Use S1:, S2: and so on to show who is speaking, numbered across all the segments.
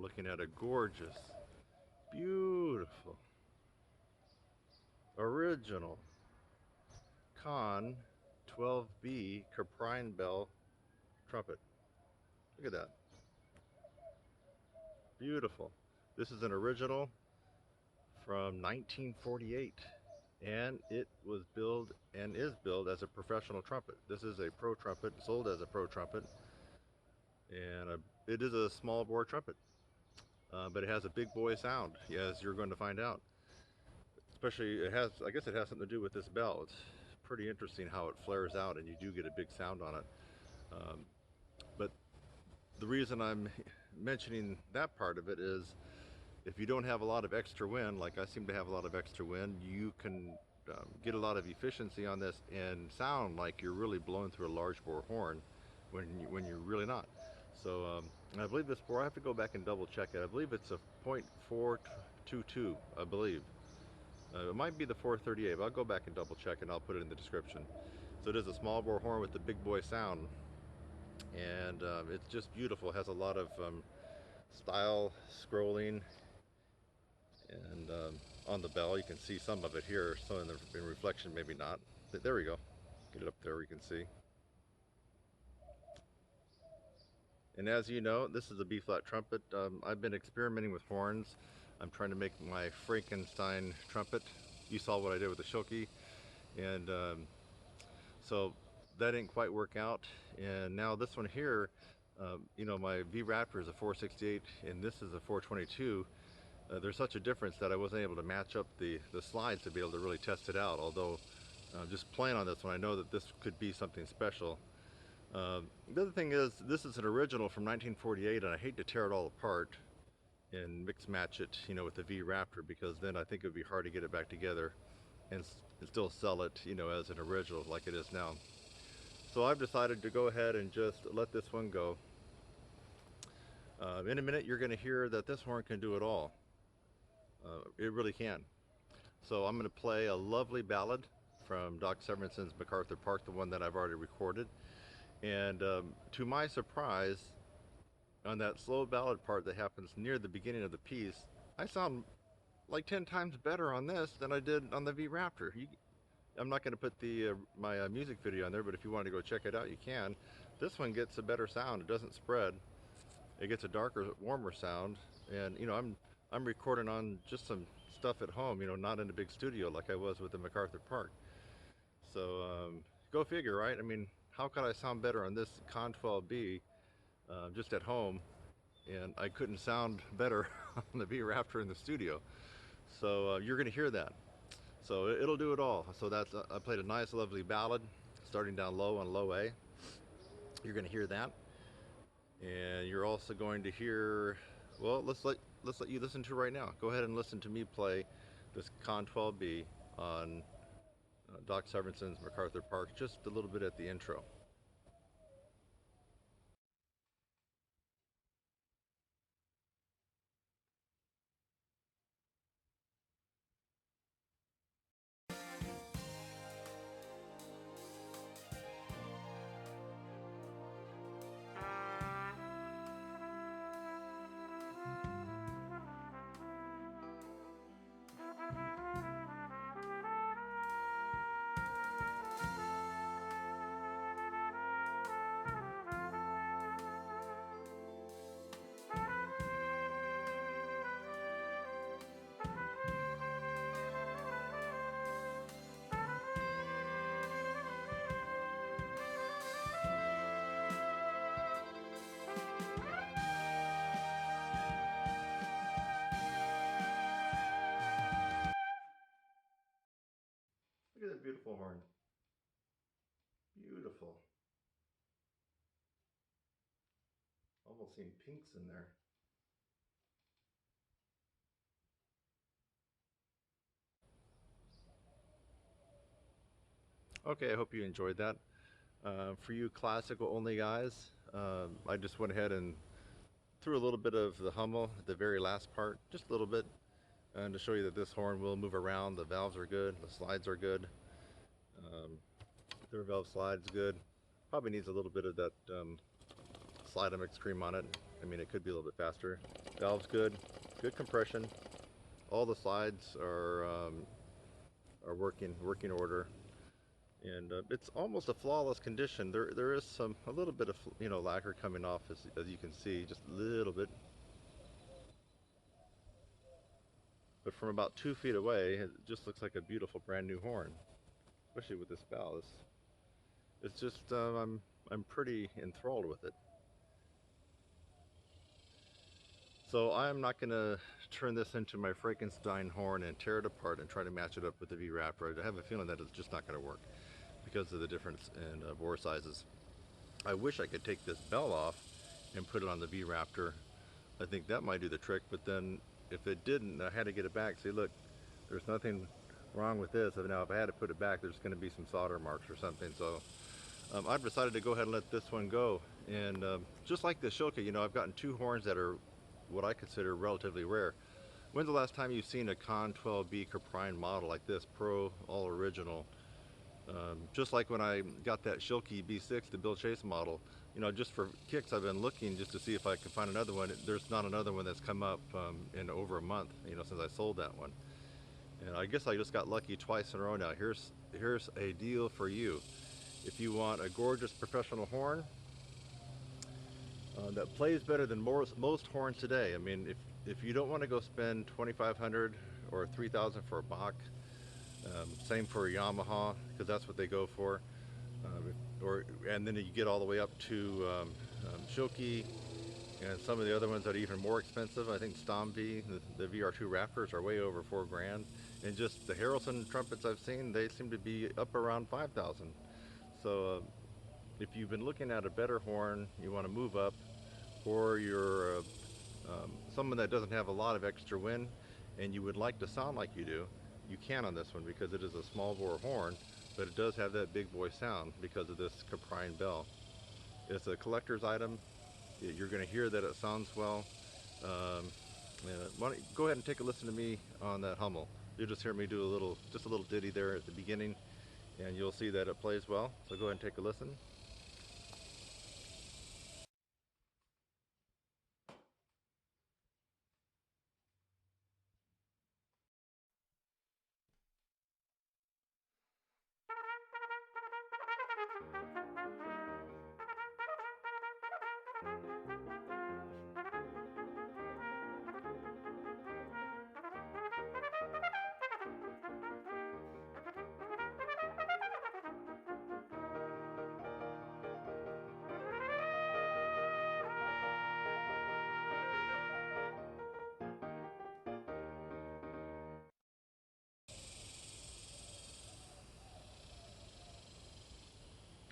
S1: looking at a gorgeous, beautiful, original CONN 12B COPRION bell trumpet. Look at that. Beautiful. This is an original from 1948, and it was built and is built as a professional trumpet. This is a pro trumpet, sold as a pro trumpet, and it is a small bore trumpet, but it has a big boy sound, as you're going to find out. Especially, I guess it has something to do with this bell. It's pretty interesting how it flares out and you do get a big sound on it. But the reason I'm mentioning that part of it is, if you don't have a lot of extra wind, like I seem to have a lot of extra wind, you can get a lot of efficiency on this and sound like you're really blowing through a large bore horn when you're really not. So I believe this bore, I have to go back and double check it. I believe it's a .422, I believe. It might be the 438, but I'll go back and double check and I'll put it in the description. So it is a small bore horn with the big boy sound, and it's just beautiful. It has a lot of style scrolling, and on the bell you can see some of it here, so in reflection maybe not. There we go, get it up there, we can see. And as you know, this is a B-flat trumpet. I've been experimenting with horns. I'm trying to make my Frankenstein trumpet. You saw what I did with the Shoki, and so that didn't quite work out. And now this one here, you know, my V Raptor is a 468 and this is a 422. There's such a difference that I wasn't able to match up the slides to be able to really test it out. Although just playing on this one, I know that this could be something special. The other thing is, this is an original from 1948, and I hate to tear it all apart and mix match it, you know, with the V Raptor, because then I think it would be hard to get it back together and still sell it, you know, as an original like it is now. So I've decided to go ahead and just let this one go. In a minute you're going to hear that this horn can do it all. It really can. So I'm going to play a lovely ballad from Doc Severinsen's MacArthur Park, the one that I've already recorded. And to my surprise, on that slow ballad part that happens near the beginning of the piece, I sound like 10 times better on this than I did on the V Raptor. I'm not going to put my music video on there, but if you want to go check it out, you can. This one gets a better sound. It doesn't spread. It gets a darker, warmer sound. And you know, I'm recording on just some stuff at home, you know, not in a big studio like I was with the MacArthur Park. So go figure, right? I mean, how could I sound better on this CONN 12B just at home, and I couldn't sound better on the V Raptor in the studio? So you're going to hear that. So it'll do it all. So that's I played a nice, lovely ballad, starting down low on low A. You're going to hear that, and you're also going to hear. Well, let's let you listen to it right now. Go ahead and listen to me play this CONN 12B on Doc Severinsen's MacArthur Park, just a little bit at the intro. Look at that beautiful horn. Beautiful. Almost seeing pinks in there. Okay, I hope you enjoyed that. For you classical only guys, I just went ahead and threw a little bit of the Hummel at the very last part, just a little bit, and to show you that this horn will move around. The valves are good, the slides are good. The valve slide's good. Probably needs a little bit of that slide a mixed cream on it. I mean, it could be a little bit faster. Valve's good, good compression. All the slides are working order, and it's almost a flawless condition. There is a little bit of lacquer coming off as you can see, just a little bit. But from about 2 feet away, it just looks like a beautiful brand new horn, especially with this bell. It's just I'm pretty enthralled with it. So I'm not going to turn this into my Frankenstein horn and tear it apart and try to match it up with the V-Raptor. I have a feeling that it's just not going to work because of the difference in bore sizes. I wish I could take this bell off and put it on the V-Raptor. I think that might do the trick, but then if it didn't, I had to get it back. See, look, there's nothing wrong with this. Now, if I had to put it back, there's going to be some solder marks or something. So I've decided to go ahead and let this one go. And just like the Shilka, I've gotten 2 horns that are what I consider relatively rare. When's the last time you've seen a CONN 12B COPRION model like this, Pro, all original? Just like when I got that Shilky B6, the Bill Chase model, just for kicks, I've been looking just to see if I can find another one. There's not another one that's come up in over a month, since I sold that one. And I guess I just got lucky twice in a row now. Here's a deal for you. If you want a gorgeous professional horn that plays better than most horns today, I mean, if you don't want to go spend $2,500 or $3,000 for a Bach, same for a Yamaha, because that's what they go for. And then you get all the way up to Shilky and some of the other ones that are even more expensive. I think Stomby, the VR2 Raptors are way over $4,000. And just the Harrelson trumpets I've seen, they seem to be up around 5,000. So if you've been looking at a better horn, you want to move up, or you're someone that doesn't have a lot of extra wind and you would like to sound like you do, you can on this one because it is a small bore horn, but it does have that big boy sound because of this COPRION bell. It's a collector's item. You're going to hear that it sounds well. Why don't you go ahead and take a listen to me on that Hummel. You'll just hear me do just a little ditty there at the beginning, and you'll see that it plays well. So go ahead and take a listen.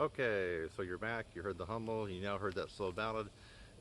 S1: Okay, so you're back, you heard the Hummel, you now heard that slow ballad,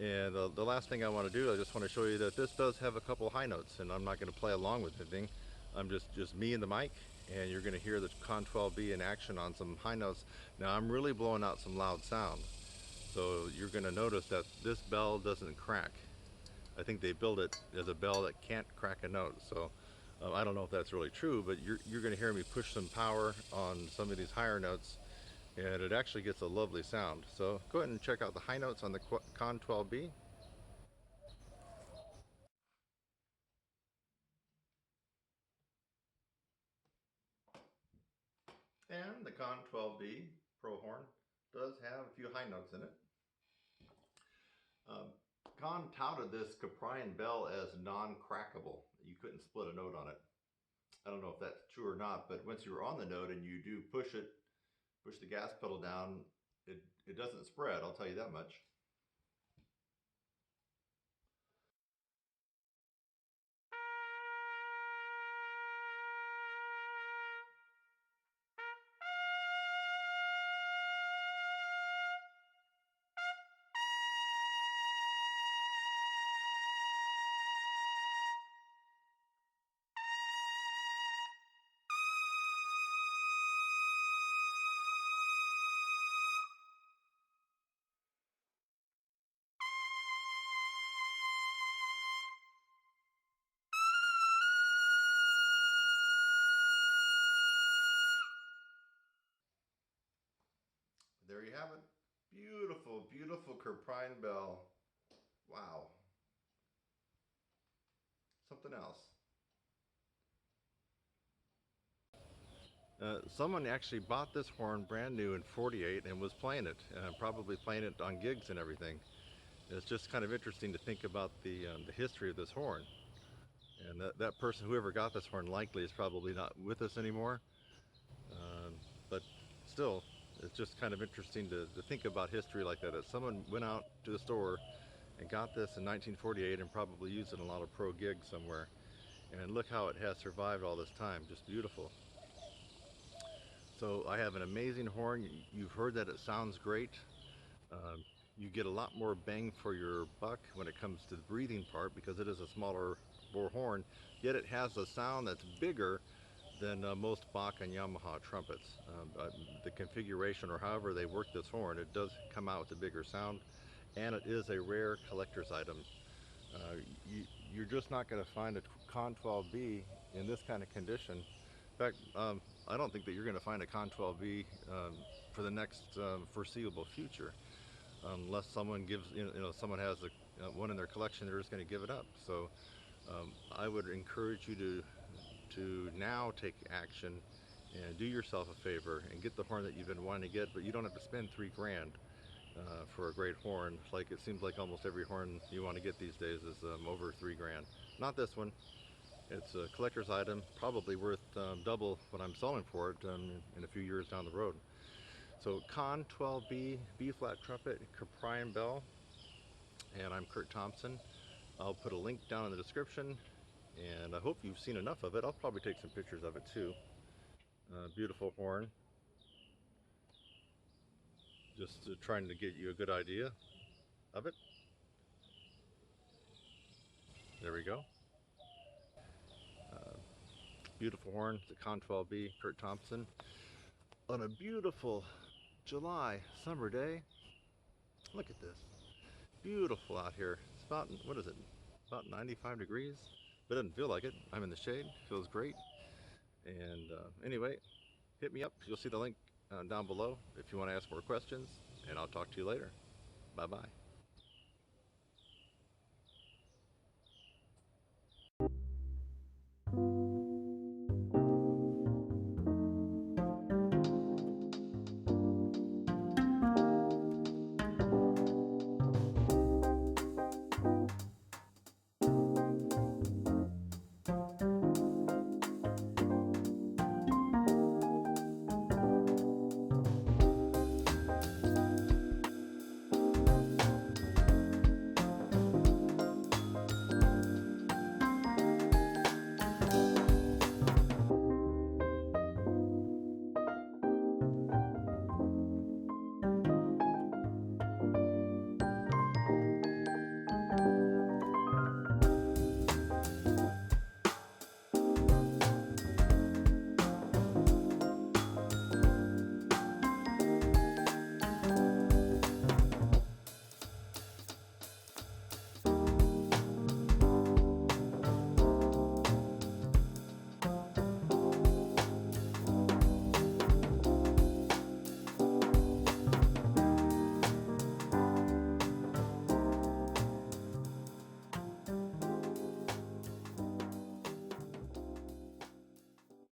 S1: and the last thing I want to do, I just want to show you that this does have a couple high notes, and I'm not going to play along with anything. I'm just me and the mic, and you're going to hear the CONN 12B in action on some high notes. Now I'm really blowing out some loud sound, so you're going to notice that this bell doesn't crack. I think they build it as a bell that can't crack a note, so I don't know if that's really true, but you're going to hear me push some power on some of these higher notes, and it actually gets a lovely sound. So go ahead and check out the high notes on the CONN 12B. And the CONN 12B Pro Horn does have a few high notes in it. CONN touted this COPRION bell as non-crackable. You couldn't split a note on it. I don't know if that's true or not, but once you're on the note and you do push the gas pedal down, it doesn't spread, I'll tell you that much. There you have it. Beautiful, beautiful CoprioN bell. Wow. Something else. Someone actually bought this horn brand new in '48 and was playing it, probably playing it on gigs and everything. It's just kind of interesting to think about the history of this horn. And that person, whoever got this horn, likely is probably not with us anymore. Um, but still, it's just kind of interesting to think about history like that. That someone went out to the store and got this in 1948 and probably used it in a lot of pro gigs somewhere. And look how it has survived all this time. Just beautiful. So I have an amazing horn. You've heard that it sounds great. Um, you get a lot more bang for your buck when it comes to the breathing part because it is a smaller bore horn, yet it has a sound that's bigger than most Bach and Yamaha trumpets. The configuration, or however they work this horn, it does come out with a bigger sound, and it is a rare collector's item. Uh, you're just not going to find a CONN 12B in this kind of condition. In fact, I don't think that you're going to find a CONN 12B for the next foreseeable future, unless someone gives, someone has one in their collection, they're just going to give it up. So I would encourage you to now take action and do yourself a favor and get the horn that you've been wanting to get, but you don't have to spend $3 grand for a great horn. Like it seems like almost every horn you want to get these days is over $3 grand. Not this one. It's a collector's item, probably worth double what I'm selling for it in a few years down the road. So CONN 12B B-flat trumpet, CoprioN bell, and I'm Kurt Thompson. I'll put a link down in the description, and I hope you've seen enough of it. I'll probably take some pictures of it too. Beautiful horn. Just trying to get you a good idea of it. There we go. Beautiful horn. It's a CONN 12B, Kurt Thompson. On a beautiful July summer day. Look at this. Beautiful out here. It's about, what is it? About 95 degrees. But it doesn't feel like it. I'm in the shade. Feels great. And anyway, hit me up. You'll see the link down below if you want to ask more questions. And I'll talk to you later. Bye-bye.